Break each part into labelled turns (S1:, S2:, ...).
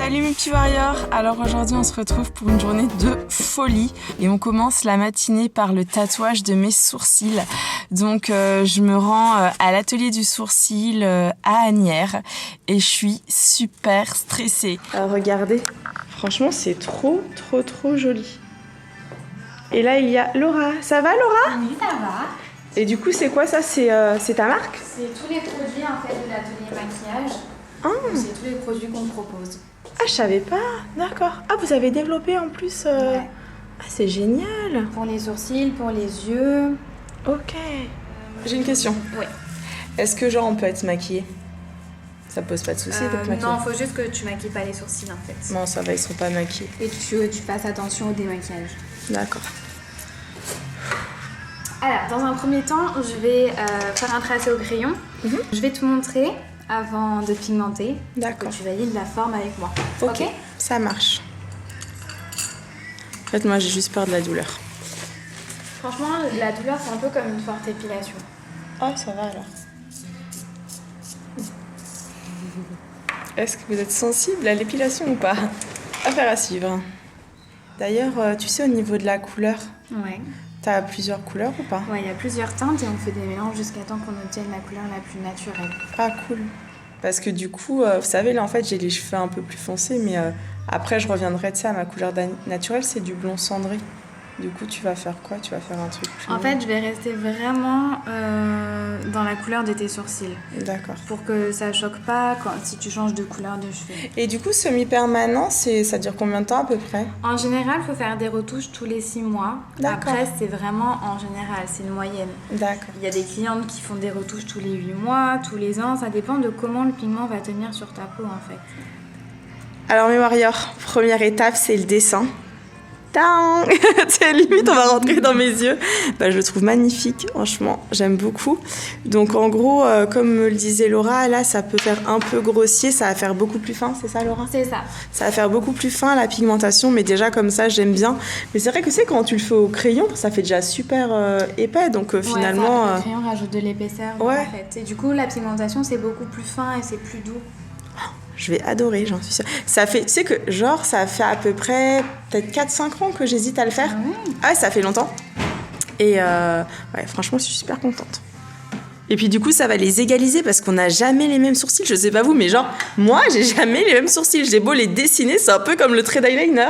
S1: Salut mes petits warriors. Alors aujourd'hui on se retrouve pour une journée de folie et on commence la matinée par le tatouage de mes sourcils. Donc je me rends à l'atelier du sourcil à Asnières et je suis super stressée. Regardez, franchement c'est trop joli. Et là il y a Laura. Ça va Laura?
S2: Oui, ça va.
S1: Et du coup c'est quoi ça? C'est ta marque?
S2: C'est tous les produits en fait de l'atelier maquillage.
S1: Ah.
S2: C'est tous les produits qu'on propose.
S1: Ah, je savais pas. D'accord. Ah, vous avez développé en plus.
S2: Ouais.
S1: Ah, c'est génial.
S2: Pour les sourcils, pour les yeux.
S1: Ok. J'ai une question.
S2: Oui.
S1: Est-ce que genre on peut être maquillé? Ça pose pas de soucis d'être maquillé?
S2: Non, faut juste que tu maquilles pas les sourcils en fait.
S1: Non, ça va, ils sont pas maquillés.
S2: Et tu fasses attention au démaquillage.
S1: D'accord.
S2: Alors, dans un premier temps, je vais faire un tracé au crayon. Je vais te montrer avant de pigmenter.
S1: D'accord.
S2: Que tu valides la forme avec moi.
S1: Ok, ça marche. En fait, moi j'ai juste peur de la douleur.
S2: Franchement, la douleur c'est un peu comme une forte épilation.
S1: Oh, ça va alors. Est-ce que vous êtes sensible à l'épilation ou pas? Affaire à suivre. D'ailleurs, tu sais, au niveau de la couleur,
S2: Ouais.
S1: t'as plusieurs couleurs ou pas?
S2: Ouais, il y a plusieurs teintes et on fait des mélanges jusqu'à temps qu'on obtienne la couleur la plus naturelle.
S1: Ah, cool. Parce que du coup, vous savez, là, en fait, j'ai les cheveux un peu plus foncés, mais après, je reviendrai, tu sais, à ma couleur naturelle, c'est du blond cendré. Du coup, tu vas faire quoi? Tu vas faire un truc plus...
S2: En fait, je vais rester vraiment dans la couleur de tes sourcils.
S1: D'accord.
S2: Pour que ça choque pas si tu changes de couleur de cheveux.
S1: Et du coup, semi-permanent, ça dure combien de temps à peu près?
S2: En général, il faut faire des retouches tous les 6 mois.
S1: D'accord.
S2: Après, c'est vraiment en général, c'est une moyenne.
S1: D'accord.
S2: Il y a des clientes qui font des retouches tous les 8 mois, tous les ans. Ça dépend de comment le pigment va tenir sur ta peau, en fait.
S1: Alors, mes warriors, première étape, c'est le dessin. Tang. C'est limite, on va rentrer dans mes yeux. Bah, je le trouve magnifique, franchement, j'aime beaucoup. Donc en gros, comme me le disait Laura, là ça peut faire un peu grossier, ça va faire beaucoup plus fin, c'est ça Laura?
S2: C'est ça.
S1: Ça va faire beaucoup plus fin la pigmentation, mais déjà comme ça j'aime bien. Mais c'est vrai que c'est quand tu le fais au crayon, ça fait déjà super épais, donc finalement...
S2: Le crayon rajoute de l'épaisseur,
S1: ouais.
S2: En fait. Et du coup, la pigmentation, c'est beaucoup plus fin et c'est plus doux.
S1: Je vais adorer, j'en suis sûre. Ça fait, tu sais que genre, ça fait à peu près peut-être 4-5 ans que j'hésite à le faire. Ah ouais, ça fait longtemps. Et ouais, franchement, je suis super contente. Et puis du coup, ça va les égaliser parce qu'on n'a jamais les mêmes sourcils. Je sais pas vous, mais genre, moi, j'ai jamais les mêmes sourcils. J'ai beau les dessiner, c'est un peu comme le trait d'eyeliner.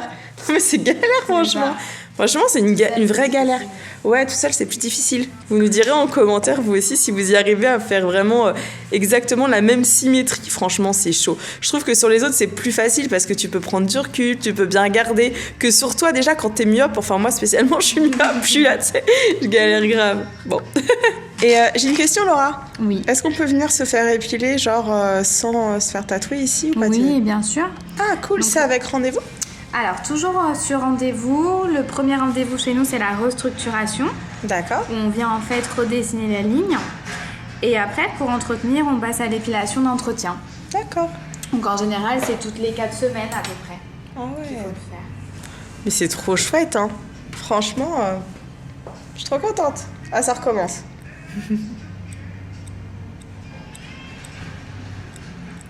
S1: Mais c'est galère, franchement. Franchement, c'est une vraie galère. Ouais, tout seul, c'est plus difficile. Vous nous direz en commentaire, vous aussi, si vous y arrivez à faire vraiment exactement la même symétrie. Franchement, c'est chaud. Je trouve que sur les autres, c'est plus facile parce que tu peux prendre du recul, tu peux bien regarder. Que sur toi, déjà, quand t'es myope, enfin moi spécialement, je suis myope, je suis là, tu sais, je galère grave. Bon. Et j'ai une question, Laura.
S2: Oui.
S1: Est-ce qu'on peut venir se faire épiler, genre, sans se faire tatouer ici ou pas?
S2: Oui, bien sûr.
S1: Ah, cool,
S2: Donc,
S1: c'est avec rendez-vous?
S2: Alors, toujours sur rendez-vous. Le premier rendez-vous chez nous, c'est la restructuration.
S1: D'accord.
S2: Où on vient en fait redessiner la ligne. Et après, pour entretenir, on passe à l'épilation d'entretien.
S1: D'accord.
S2: Donc en général, c'est toutes les 4 semaines à peu près
S1: Ah ouais.
S2: qu'il faut le faire.
S1: Mais c'est trop chouette, hein. Franchement, je suis trop contente. Ah, ça recommence.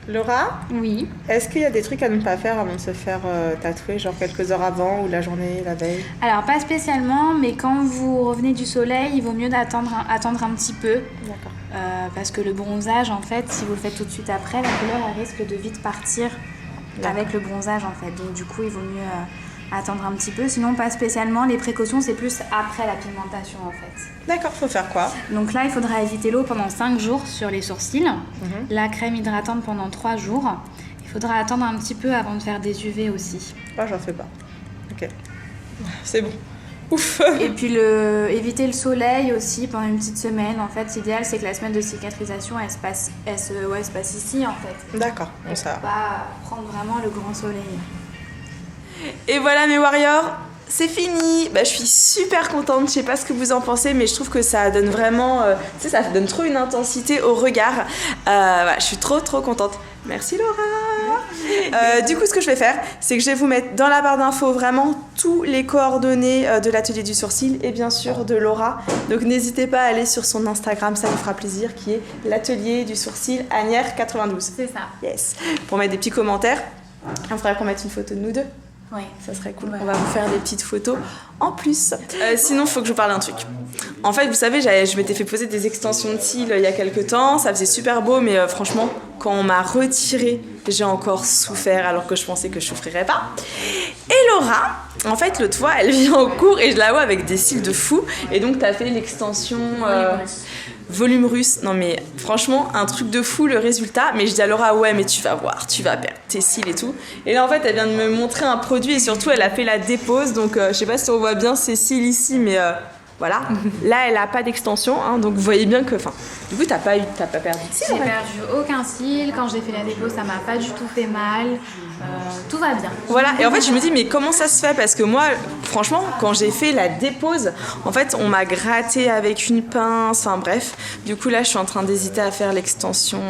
S1: Laura,
S2: Oui.
S1: est-ce qu'il y a des trucs à ne pas faire avant de se faire tatouer, genre quelques heures avant ou la journée, la veille?
S2: Alors pas spécialement, mais quand vous revenez du soleil, il vaut mieux attendre un petit peu.
S1: D'accord.
S2: Parce que le bronzage, en fait, si vous le faites tout de suite après, la couleur elle risque de vite partir avec le bronzage, en fait. Donc du coup, il vaut mieux attendre un petit peu. Sinon, pas spécialement. Les précautions, c'est plus après la pigmentation, en fait.
S1: D'accord, faut faire quoi?
S2: Donc là, il faudra éviter l'eau pendant 5 jours sur les sourcils. La crème hydratante pendant 3 jours. Il faudra attendre un petit peu avant de faire des UV aussi.
S1: Ah, j'en fais pas. Ok. C'est bon. Ouf.
S2: Et puis éviter le soleil aussi pendant une petite semaine. En fait, l'idéal, c'est que la semaine de cicatrisation, elle se passe ici, en fait.
S1: D'accord, bon ça va.
S2: Pas prendre vraiment le grand soleil.
S1: Et voilà mes warriors, c'est fini. Bah, je suis super contente, je sais pas ce que vous en pensez, mais je trouve que ça donne vraiment, tu sais, ça donne trop une intensité au regard. Voilà, je suis trop contente. Merci Laura. Du coup, ce que je vais faire, c'est que je vais vous mettre dans la barre d'infos vraiment tous les coordonnées de l'atelier du sourcil et bien sûr de Laura. Donc n'hésitez pas à aller sur son Instagram, ça vous fera plaisir, qui est l'atelier du sourcil Asnières 92.
S2: C'est ça.
S1: Yes. Pour mettre des petits commentaires. Il faudrait qu'on mette une photo de nous deux.
S2: Ouais.
S1: Ça serait cool. On va vous faire des petites photos en plus. Sinon, il faut que je vous parle d'un truc. En fait, vous savez, je m'étais fait poser des extensions de cils il y a quelques temps. Ça faisait super beau, mais franchement, quand on m'a retiré, j'ai encore souffert alors que je pensais que je souffrirais pas. Et Laura, en fait, l'autre fois, elle vient au cours et je la vois avec des cils de fou. Et donc, t'as fait l'extension... volume russe, non mais franchement un truc de fou le résultat, mais je dis à Laura ouais mais tu vas voir, tu vas perdre tes cils et tout, et là en fait elle vient de me montrer un produit et surtout elle a fait la dépose, donc je sais pas si on voit bien ses cils ici, mais voilà, là elle a pas d'extension, hein, donc vous voyez bien que, du coup t'as pas perdu de cils.
S2: J'ai perdu aucun cil, quand j'ai fait la dépose ça m'a pas du tout fait mal, tout va bien.
S1: Voilà, et en fait je me dis mais comment ça se fait, parce que moi franchement quand j'ai fait la dépose, en fait on m'a gratté avec une pince, enfin bref, du coup là je suis en train d'hésiter à faire l'extension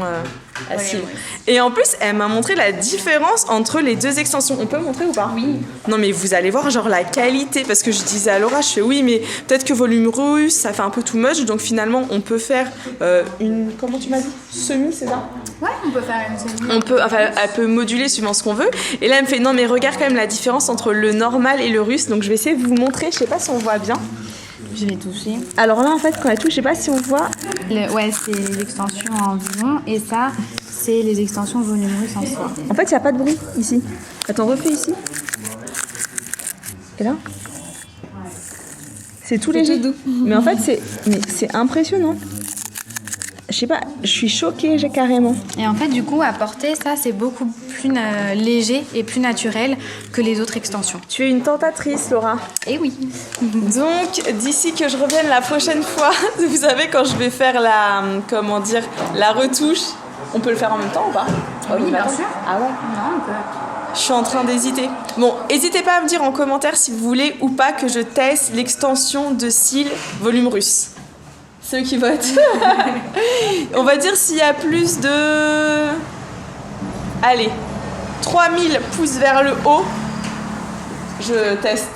S1: à cils. Et en plus elle m'a montré la différence entre les deux extensions, on peut montrer ou pas?
S2: Oui.
S1: Non mais vous allez voir genre la qualité, parce que je disais à Laura, je fais oui mais peut-être que volume russe ça fait un peu too much, donc finalement on peut faire une, comment tu m'as dit, semi, c'est ça?
S2: Ouais, on peut faire une semi.
S1: Elle peut moduler suivant ce qu'on veut. Et là elle me fait non mais regarde quand même la différence entre le normal et le russe, donc je vais essayer de vous montrer, je sais pas si on voit bien.
S2: Je vais toucher.
S1: Alors là en fait quand elle touche, je sais pas si on voit.
S2: Ouais, c'est l'extension en vivant et ça c'est les extensions volume russe en soie.
S1: En fait il n'y a pas de bruit ici. Attends, refais ici. Et là c'est tout léger.
S2: Tout doux.
S1: Mais en fait c'est impressionnant. Je sais pas, je suis choquée, j'ai carrément.
S2: Et en fait, du coup, à porter, ça, c'est beaucoup plus léger et plus naturel que les autres extensions.
S1: Tu es une tentatrice, Laura.
S2: Et oui.
S1: Donc, d'ici que je revienne la prochaine fois, vous savez, quand je vais faire la retouche, on peut le faire en même temps ou pas?
S2: Oui, bien sûr.
S1: Ah ouais?
S2: Non, on peut.
S1: Je suis en train d'hésiter. Bon, n'hésitez pas à me dire en commentaire si vous voulez ou pas que je teste l'extension de cils volume russe. Ceux qui votent. On va dire s'il y a plus de... Allez, 3000 pouces vers le haut, je teste.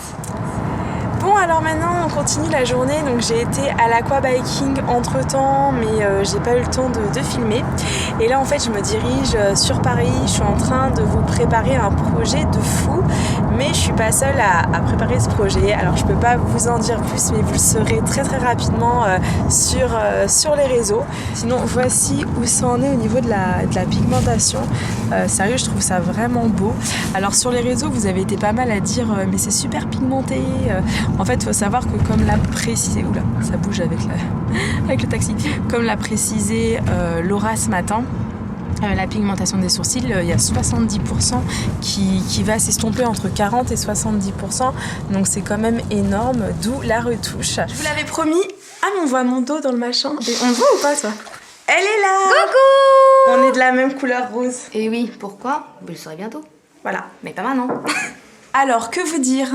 S1: Bon, alors maintenant on continue la journée, donc j'ai été à l'aquabiking entre temps, mais j'ai pas eu le temps de filmer. Et là en fait je me dirige sur Paris, je suis en train de vous préparer un projet de fou, mais je suis pas seule à préparer ce projet, alors je peux pas vous en dire plus, mais vous le saurez très très rapidement sur les réseaux. Sinon voici où ça en est au niveau de la pigmentation. Sérieux, je trouve ça vraiment beau. Alors sur les réseaux vous avez été pas mal à dire mais c'est super pigmenté. En fait, il faut savoir que comme l'a précisé... Oula, ça bouge avec le taxi. Comme l'a précisé Laura ce matin, la pigmentation des sourcils, il y a 70% qui va s'estomper entre 40 et 70%. Donc c'est quand même énorme, d'où la retouche. Je vous l'avais promis. Ah, mais on voit mon dos dans le machin. Et on le voit ou pas, toi? Elle est là!
S2: Coucou!
S1: On est de la même couleur rose.
S2: Et oui, pourquoi? Vous le saurez bientôt.
S1: Voilà.
S2: Mais pas maintenant.
S1: Alors, que vous dire?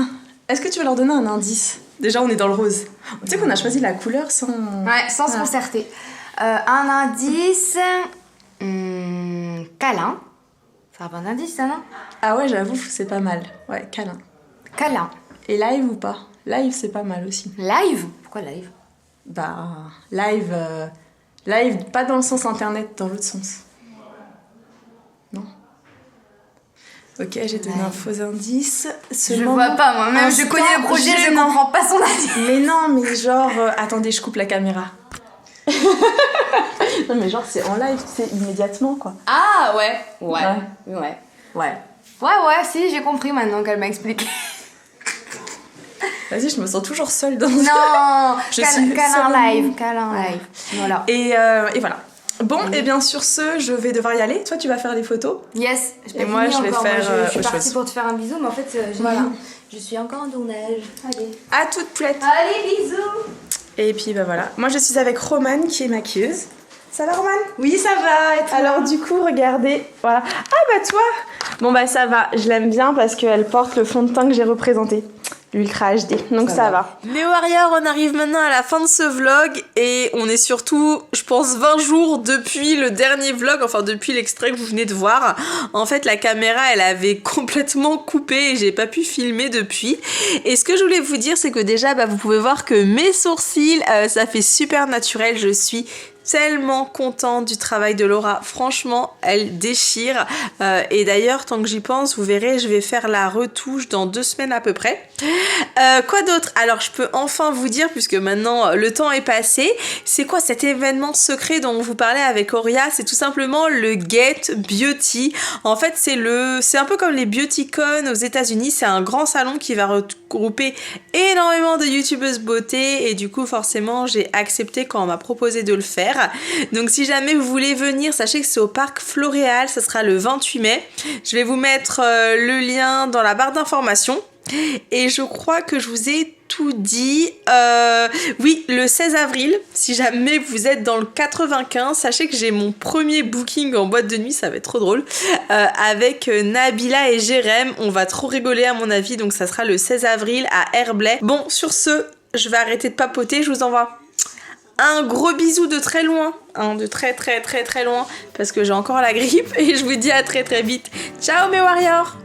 S1: Est-ce que tu veux leur donner un indice? Déjà, on est dans le rose. Tu sais qu'on a choisi la couleur sans...
S2: Ouais, sans se concerter. Un indice... câlin. C'est un bon indice, ça, non?
S1: Ah ouais, j'avoue, c'est pas mal. Ouais, câlin.
S2: Câlin.
S1: Et live ou pas? Live, c'est pas mal aussi.
S2: Live? Pourquoi live?
S1: Bah, live... live, pas dans le sens internet, dans l'autre sens. Non? Ok, j'ai donné un faux indice.
S2: Je vois pas, moi-même, je connais le projet, je comprends pas son indice.
S1: Mais non, mais genre... attendez, je coupe la caméra. Non, mais genre, c'est en live, tu sais, immédiatement, quoi.
S2: Ah, ouais. Ouais, si, j'ai compris maintenant qu'elle m'a expliqué.
S1: Vas-y, je me sens toujours seule dans...
S2: Non, câlin live. Voilà.
S1: Et voilà. Bon, et bien sur ce, je vais devoir y aller. Toi, tu vas faire des photos.
S2: Yes.
S1: Et moi, je vais faire
S2: je suis
S1: autre
S2: partie
S1: chose.
S2: pour te faire un bisou, mais en fait,
S1: Voilà.
S2: je suis encore en tournage. Allez.
S1: À toute poulette.
S2: Allez, bisous.
S1: Et puis, bah voilà. Moi, je suis avec Romane, qui est maquilleuse. Ça va, Romane?
S2: Oui, ça va. Et toi?
S1: Alors, du coup, regardez. Voilà. Ah, bah toi! Bon, bah ça va. Je l'aime bien parce qu'elle porte le fond de teint que j'ai représenté. L'Ultra HD, donc ça va. Les Warriors, on arrive maintenant à la fin de ce vlog et on est surtout, je pense, 20 jours depuis le dernier vlog, enfin depuis l'extrait que vous venez de voir. En fait, la caméra, elle avait complètement coupé et j'ai pas pu filmer depuis. Et ce que je voulais vous dire, c'est que déjà, bah, vous pouvez voir que mes sourcils, ça fait super naturel. Je suis tellement contente du travail de Laura. Franchement, elle déchire. Et d'ailleurs, tant que j'y pense, vous verrez, je vais faire la retouche dans 2 semaines à peu près. Quoi d'autre? Alors, je peux enfin vous dire, puisque maintenant le temps est passé, c'est quoi cet événement secret dont on vous parlait avec Auria? C'est tout simplement le Get Beauty. En fait, c'est un peu comme les BeautyCon aux États-Unis. C'est un grand salon qui va regrouper énormément de youtubeuses beauté. Et du coup, forcément, j'ai accepté quand on m'a proposé de le faire. Donc si jamais vous voulez venir, sachez que c'est au parc Floréal, ça sera le 28 mai. Je vais vous mettre le lien dans la barre d'informations. Et je crois que je vous ai tout dit. Oui, le 16 avril, si jamais vous êtes dans le 95, sachez que j'ai mon premier booking en boîte de nuit, ça va être trop drôle, avec Nabila et Jérém. On va trop rigoler à mon avis, donc ça sera le 16 avril à Herblay. Bon, sur ce, je vais arrêter de papoter, je vous envoie un gros bisou de très loin, de très très très très loin, parce que j'ai encore la grippe, et je vous dis à très très vite. Ciao mes warriors!